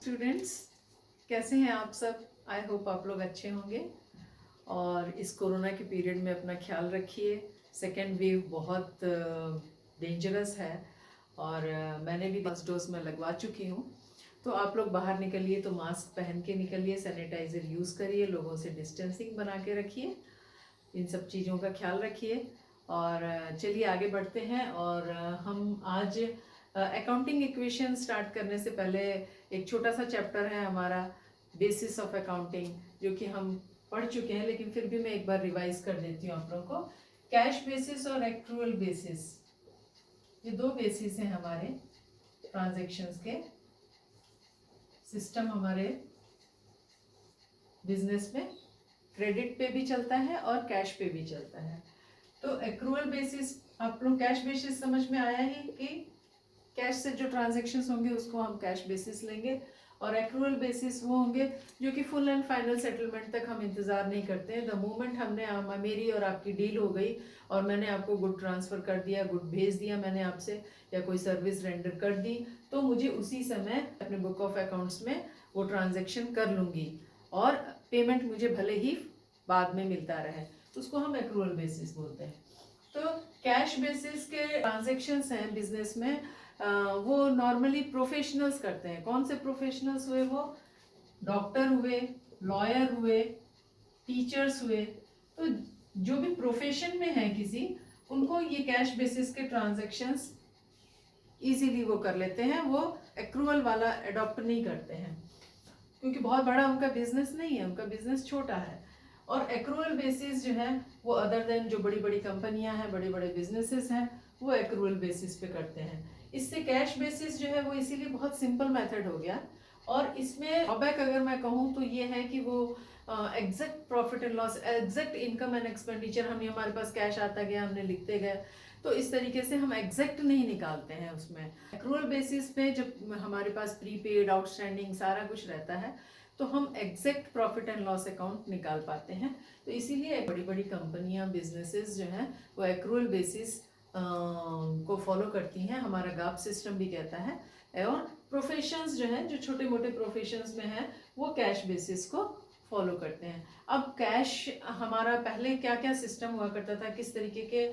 Students, कैसे हैं आप सब। आई होप आप लोग अच्छे होंगे और इस कोरोना के पीरियड में अपना ख्याल रखिए। सेकेंड वेव बहुत डेंजरस है और मैंने भी फर्स्ट डोज में लगवा चुकी हूँ। तो आप लोग बाहर निकलिए तो मास्क पहन के निकलिए, सैनिटाइज़र यूज़ करिए, लोगों से डिस्टेंसिंग बना के रखिए, इन सब चीज़ों का ख्याल रखिए। और चलिए आगे बढ़ते हैं। और हम आज अकाउंटिंग इक्वेशन स्टार्ट करने से पहले एक छोटा सा चैप्टर है हमारा बेसिस ऑफ अकाउंटिंग, जो कि हम पढ़ चुके हैं, लेकिन फिर भी मैं एक बार रिवाइज कर देती हूँ आप लोगों को। कैश बेसिस और एक्रूअल बेसिस, ये दो बेसिस हैं हमारे ट्रांजैक्शंस के। सिस्टम हमारे बिजनेस में क्रेडिट पे भी चलता है और कैश पे भी चलता है। तो एक्रूअल बेसिस, आप लोग कैश बेसिस समझ में आया ही कि कैश से जो ट्रांजैक्शंस होंगे उसको हम कैश बेसिस लेंगे, और एक्रूअल बेसिस वो होंगे जो कि फुल एंड फाइनल सेटलमेंट तक हम इंतज़ार नहीं करते हैं। द मोमेंट हमने मेरी और आपकी डील हो गई और मैंने आपको गुड ट्रांसफ़र कर दिया, गुड भेज दिया मैंने आपसे, या कोई सर्विस रेंडर कर दी, तो मुझे उसी समय अपने बुक ऑफ अकाउंट्स में वो ट्रांजेक्शन कर लूँगी और पेमेंट मुझे भले ही बाद में मिलता रहे, तो उसको हम एक्रूअल बेसिस बोलते हैं। तो कैश बेसिस के ट्रांजेक्शन्स हैं बिजनेस में, वो नॉर्मली प्रोफेशनल्स करते हैं। कौन से प्रोफेशनल्स हुए? वो डॉक्टर हुए, लॉयर हुए, टीचर्स हुए। तो जो भी प्रोफेशन में है किसी, उनको ये कैश बेसिस के ट्रांजैक्शंस इजीली वो कर लेते हैं, वो एक्रूअल वाला अडॉप्ट नहीं करते हैं, क्योंकि बहुत बड़ा उनका बिजनेस नहीं है, उनका बिजनेस छोटा है। और एक्रूअल बेसिस जो है वो अदर देन जो बड़ी बड़ी कंपनियां हैं, बड़े बड़े बिजनेसेस हैं, वो एक्रूअल बेसिस पे करते हैं। इससे कैश बेसिस जो है वो इसीलिए बहुत सिंपल मेथड हो गया। और इसमें ड्रॉबैक अगर मैं कहूँ तो ये है कि वो exact profit and loss, exact income and expenditure, हमारे पास कैश आता गया, हमने लिखते गए, तो इस तरीके से हम एग्जैक्ट नहीं निकालते हैं उसमें। एक्रूअल बेसिस पे जब हमारे पास प्रीपेड, आउटस्टैंडिंग सारा कुछ रहता है, तो हम exact profit and loss account निकाल पाते हैं। तो इसीलिए बड़ी बड़ी कंपनियां, बिजनेसेस जो हैं वो एक्रूअल बेसिस को फॉलो करती हैं, हमारा गाप सिस्टम भी कहता है। और प्रोफेशंस जो हैं, जो छोटे मोटे प्रोफेशंस में हैं, वो कैश बेसिस को फॉलो करते हैं। अब कैश हमारा पहले क्या क्या सिस्टम हुआ करता था, किस तरीके के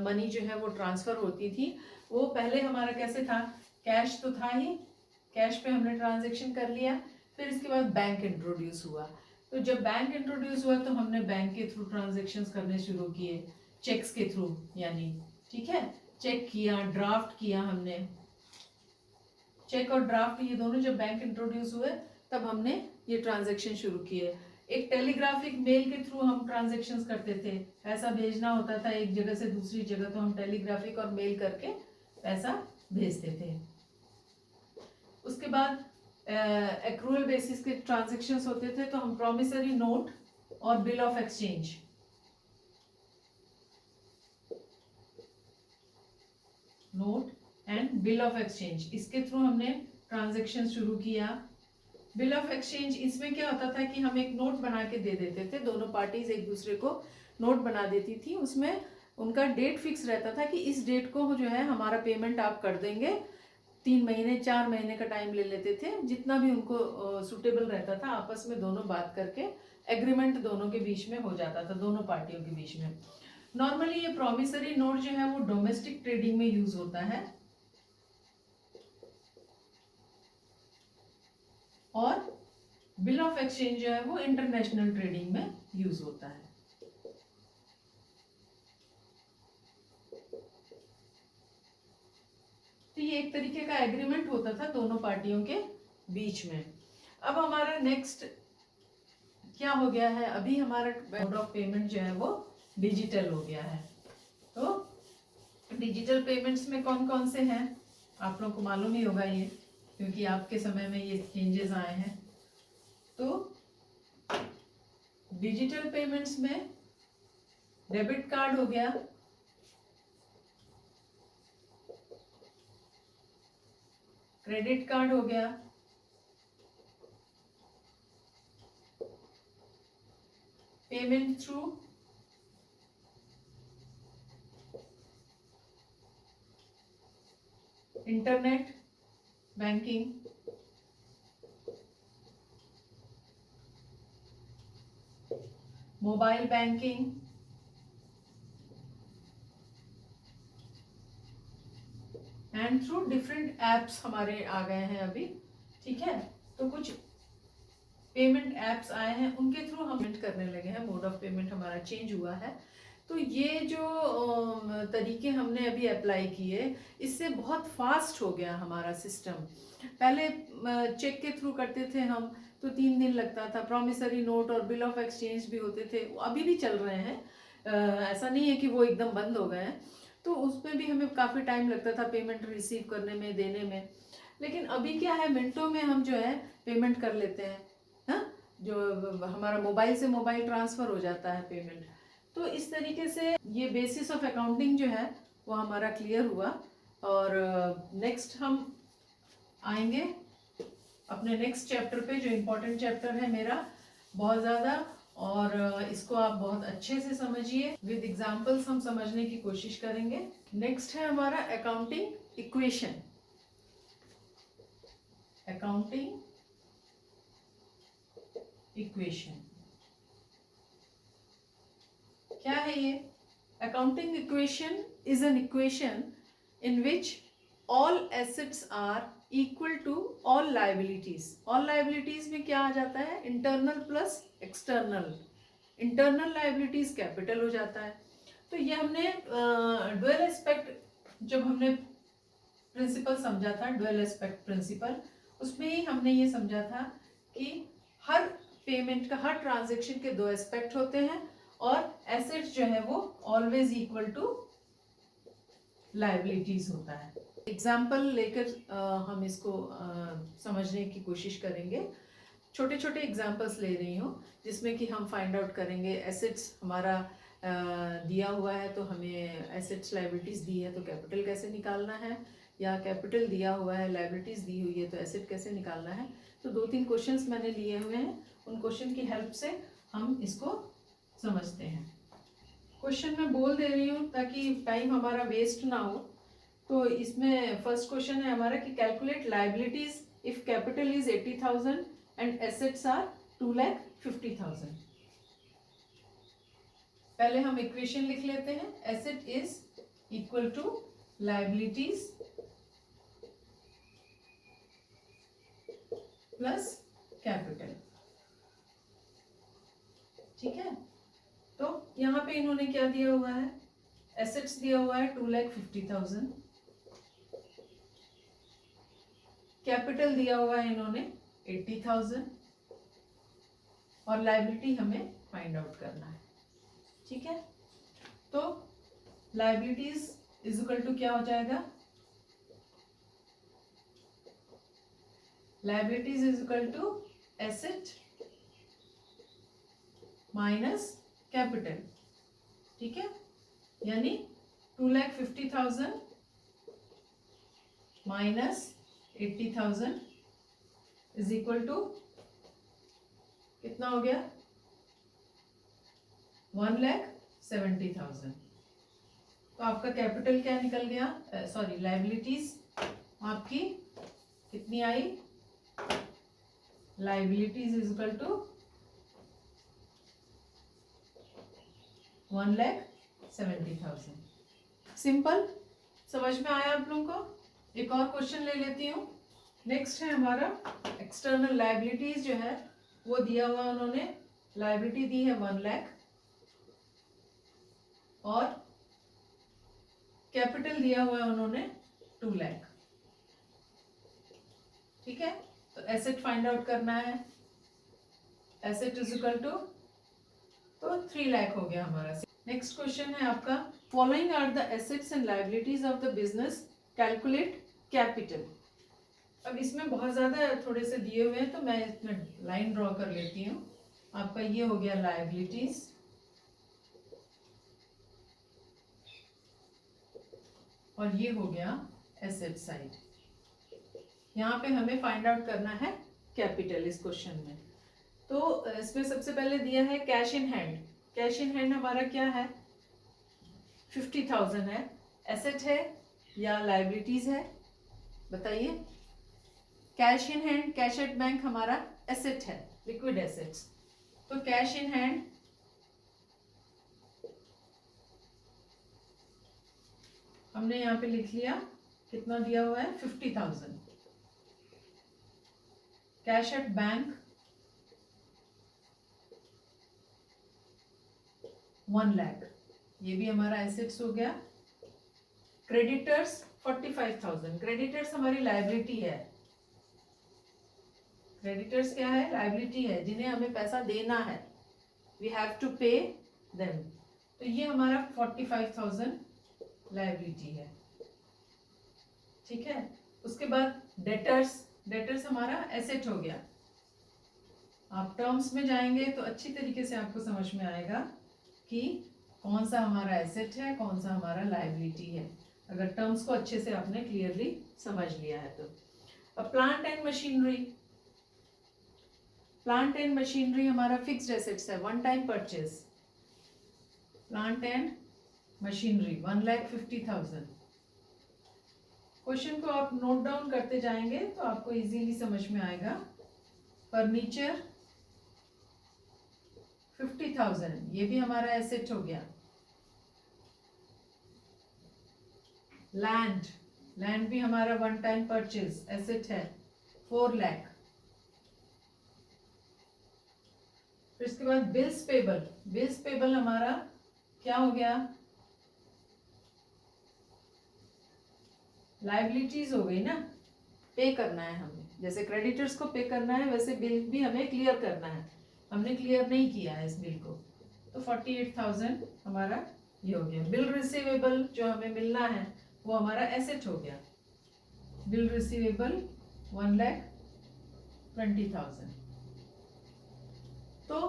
मनी जो है वो ट्रांसफ़र होती थी, वो पहले हमारा कैसे था? कैश तो था ही, कैश पे हमने ट्रांजेक्शन कर लिया, फिर इसके बाद बैंक इंट्रोड्यूस हुआ। तो जब बैंक इंट्रोड्यूस हुआ तो हमने बैंक के थ्रू ट्रांजेक्शन्स करने शुरू किए, चेक्स के थ्रू, यानी ठीक है, चेक किया, ड्राफ्ट किया हमने। चेक और ड्राफ्ट ये दोनों जब बैंक इंट्रोड्यूस हुए तब हमने ये ट्रांजेक्शन शुरू किए। एक टेलीग्राफिक मेल के थ्रू हम ट्रांजेक्शन्स करते थे, पैसा भेजना होता था एक जगह से दूसरी जगह, तो हम टेलीग्राफिक और मेल करके पैसा भेजते थे। उसके बाद एक्रूअल बेसिस के ट्रांजेक्शन्स होते थे, तो हम प्रॉमिसरी नोट और bill of exchange, note and bill of exchange, इसके थ्रू हमने ट्रांजेक्शन शुरू किया। बिल ऑफ एक्सचेंज, इसमें क्या होता था कि हम एक नोट बना के दे देते थे, दोनों पार्टीज एक दूसरे को नोट बना देती थी, उसमें उनका डेट फिक्स रहता था कि इस डेट को जो है हमारा पेमेंट आप कर देंगे। 3 महीने 4 महीने का टाइम ले लेते थे, जितना भी उनको सूटेबल रहता था, आपस में दोनों बात करके एग्रीमेंट दोनों के बीच में हो जाता था, दोनों पार्टियों के बीच में। नॉर्मली ये प्रॉमिसरी नोट जो है वो डोमेस्टिक ट्रेडिंग में यूज होता है, और बिल ऑफ एक्सचेंज जो है वो इंटरनेशनल ट्रेडिंग में यूज होता है। तो ये एक तरीके का एग्रीमेंट होता था दोनों पार्टियों के बीच में। अब हमारा नेक्स्ट क्या हो गया है? अभी हमारा मोड ऑफ पेमेंट जो है वो डिजिटल हो गया है। तो डिजिटल पेमेंट्स में कौन कौन से हैं, आप लोगों को मालूम ही होगा ये, क्योंकि आपके समय में ये चेंजेस आए हैं। तो डिजिटल पेमेंट्स में डेबिट कार्ड हो गया, क्रेडिट कार्ड हो गया, payment through internet banking, mobile banking, and through different apps हमारे आ गए हैं अभी, ठीक है। तो कुछ पेमेंट एप्स आए हैं, उनके थ्रू हम पेमेंट करने लगे हैं, मोड ऑफ पेमेंट हमारा चेंज हुआ है। तो ये जो तरीके हमने अभी अप्लाई किए, इससे बहुत फास्ट हो गया हमारा सिस्टम। पहले चेक के थ्रू करते थे हम, तो 3 दिन लगता था। प्रॉमिसरी नोट और बिल ऑफ एक्सचेंज भी होते थे, वो अभी भी चल रहे हैं, ऐसा नहीं है कि वो एकदम बंद हो गए हैं। तो उसमें भी हमें काफ़ी टाइम लगता था पेमेंट रिसीव करने में, देने में। लेकिन अभी क्या है, मिनटों में हम जो है पेमेंट कर लेते हैं, हाँ, जो हमारा मोबाइल से मोबाइल ट्रांसफ़र हो जाता है पेमेंट। तो इस तरीके से ये बेसिस ऑफ अकाउंटिंग जो है वो हमारा क्लियर हुआ। और नेक्स्ट हम आएंगे अपने नेक्स्ट चैप्टर पे, जो इम्पोर्टेंट चैप्टर है मेरा बहुत ज़्यादा, और इसको आप बहुत अच्छे से समझिए, विद एग्जांपल्स हम समझने की कोशिश करेंगे। नेक्स्ट है हमारा अकाउंटिंग इक्वेशन। अकाउंटिंग इक्वेशन क्या है ये? Accounting equation is an equation in which all assets are equal to all liabilities. All liabilities में क्या आ जाता है? Internal plus external. Internal liabilities capital हो जाता है। तो ये हमने ड्यूअल एस्पेक्ट, जब हमने प्रिंसिपल समझा था, ड्यूअल एस्पेक्ट प्रिंसिपल, उसमें ही हमने ये समझा था कि हर पेमेंट का, हर ट्रांजेक्शन के 2 एस्पेक्ट होते हैं, और एसेट्स जो है वो ऑलवेज इक्वल टू लाइबिलिटीज होता है। एग्जाम्पल लेकर हम इसको समझने की कोशिश करेंगे। छोटे छोटे एग्जाम्पल्स ले रही हूँ, जिसमें कि हम फाइंड आउट करेंगे एसेट्स हमारा दिया हुआ है, तो हमें एसेट्स लाइबिलिटीज़ दी है तो कैपिटल कैसे निकालना है, या कैपिटल दिया हुआ है, लाइबिलिटीज़ दी हुई है तो एसेट कैसे निकालना है। तो 2-3 क्वेश्चंस मैंने लिए हुए हैं, उन क्वेश्चन की हेल्प से हम इसको समझते हैं। क्वेश्चन मैं बोल दे रही हूँ ताकि टाइम हमारा वेस्ट ना हो। तो इसमें फर्स्ट क्वेश्चन है हमारा कि calculate liabilities if capital is 80,000 and assets are 2,50,000। पहले हम इक्वेशन लिख लेते हैं। Asset is equal to liabilities plus capital, ठीक है। तो यहाँ पे इन्होंने क्या दिया हुआ है? एसेट्स दिया हुआ है 2,50,000, कैपिटल दिया हुआ है इन्होंने 80,000, और लाइबिलिटी हमें फाइंड आउट करना है, ठीक है। तो लाइबिलिटीज इज इक्वल टू क्या हो जाएगा? Liabilities is equal to asset minus capital, ठीक है। यानी 2,50,000 माइनस 80,000 इज इक्वल टू कितना हो गया? 1,70,000। तो आपका कैपिटल क्या निकल गया? सॉरी, लाइबिलिटीज आपकी कितनी आई? Liabilities is equal to 1,70,000। Simple, समझ में आया आप लोगों को? एक और क्वेश्चन ले लेती हूँ। नेक्स्ट है हमारा एक्सटर्नल लाइबिलिटीज जो है वो दिया हुआ, उन्होंने लाइबिलिटी दी है 1 लाख, और कैपिटल दिया हुआ है उन्होंने 2 लाख, ठीक है। तो एसेट फाइंड आउट करना है। एसेट इज इक्वल टू, तो 3 लाख हो गया हमारा। नेक्स्ट क्वेश्चन है आपका, following are the assets and liabilities of the business, calculate capital. अब इसमें बहुत ज़्यादा थोड़े से दिए हुए हैं, तो मैं इसमें लाइन ड्रॉ कर लेती हूँ। आपका ये हो गया लाइबिलिटीज, और ये हो गया एसेट साइड। यहाँ पे हमें फाइंड आउट करना है कैपिटल इस क्वेश्चन में। तो इसमें सबसे पहले दिया है cash in hand. Cash in hand हमारा क्या है? 50,000 है। एसेट है या लाइबिलिटीज है? बताइए। Cash in hand, cash at bank हमारा एसेट है, लिक्विड एसेट्स। तो कैश इन हैंड हमने यहाँ पे लिख लिया कितना दिया हुआ है 50,000। कैश एट बैंक 1 लाख, ये भी हमारा एसेट्स हो गया। क्रेडिटर्स 45,000, क्रेडिटर्स हमारी लायबिलिटी है। क्रेडिटर्स क्या है? लायबिलिटी है, जिन्हें हमें पैसा देना है, we have to pay them. तो ये हमारा 45,000 लायबिलिटी है, ठीक है। उसके बाद डेटर्स, डेटर्स हमारा एसेट हो गया। आप टर्म्स में जाएंगे तो अच्छी तरीके से आपको समझ में आएगा कि कौन सा हमारा एसेट है, कौन सा हमारा लायबिलिटी है, अगर टर्म्स को अच्छे से आपने क्लियरली समझ लिया है तो। अब plant and machinery, plant and machinery हमारा फिक्स्ड एसेट्स है, 1 time purchase. Plant and machinery 1,50,000। Question को आप नोट डाउन करते जाएंगे तो आपको इजीली समझ में आएगा। फर्नीचर 50,000, ये भी हमारा एसेट हो गया। लैंड, लैंड भी हमारा 1 टाइम परचेज एसेट है, 4 लाख। फिर इसके बाद बिल्स पेबल, बिल्स पेबल हमारा क्या हो गया? लायबिलिटीज हो गई ना, पे करना है हमें। जैसे क्रेडिटर्स को पे करना है वैसे बिल भी हमें क्लियर करना है, हमने क्लियर नहीं किया है इस बिल को, तो 48,000 हमारा ये हो गया। बिल रिसीवेबल जो हमें मिलना है वो हमारा एसेट हो गया। Bill receivable 1,20,000। तो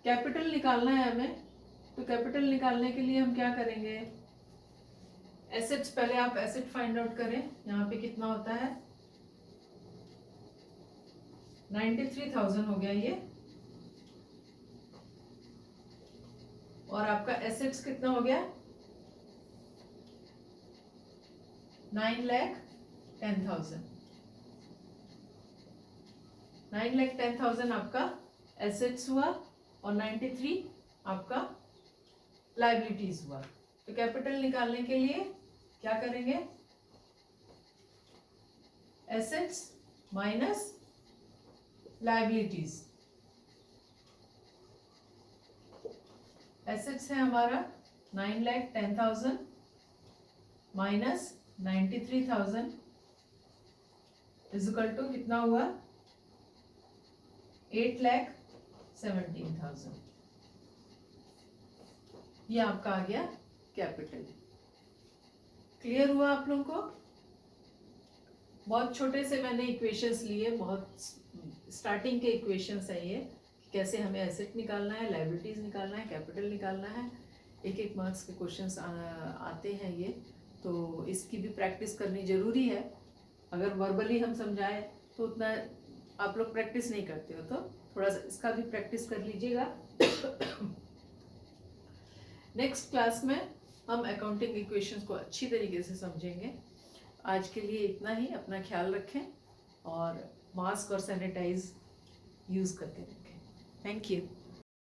कैपिटल निकालना है हमें, तो कैपिटल निकालने के लिए हम क्या करेंगे? एसेट्स, पहले आप एसेट फाइंड आउट करें। यहाँ पे कितना होता है? 93,000 हो गया ये, और आपका एसेट्स कितना हो गया? 9,10,000। 9,10,000 आपका एसेट्स हुआ और 93 आपका लायबिलिटीज हुआ। तो कैपिटल निकालने के लिए क्या करेंगे? Assets minus liabilities. एसेट्स है हमारा 9,10,000 माइनस 93,000 इज इक्वल टू कितना हुआ? 8,17,000। ये आपका आ गया कैपिटल। क्लियर हुआ आप लोगों को? बहुत छोटे से मैंने इक्वेशंस लिए, बहुत स्टार्टिंग के इक्वेशंस है ये, कि कैसे हमें एसेट निकालना है, लायबिलिटीज निकालना है, कैपिटल निकालना है। एक एक मार्क्स के क्वेश्चंस आते हैं ये, तो इसकी भी प्रैक्टिस करनी ज़रूरी है। अगर वर्बली हम समझाएं तो उतना आप लोग प्रैक्टिस नहीं करते हो, तो थोड़ा सा इसका भी प्रैक्टिस कर लीजिएगा। नेक्स्ट क्लास में हम अकाउंटिंग इक्वेशंस को अच्छी तरीके से समझेंगे। आज के लिए इतना ही। अपना ख्याल रखें और मास्क और सैनिटाइज यूज़ करके रखें। Thank you.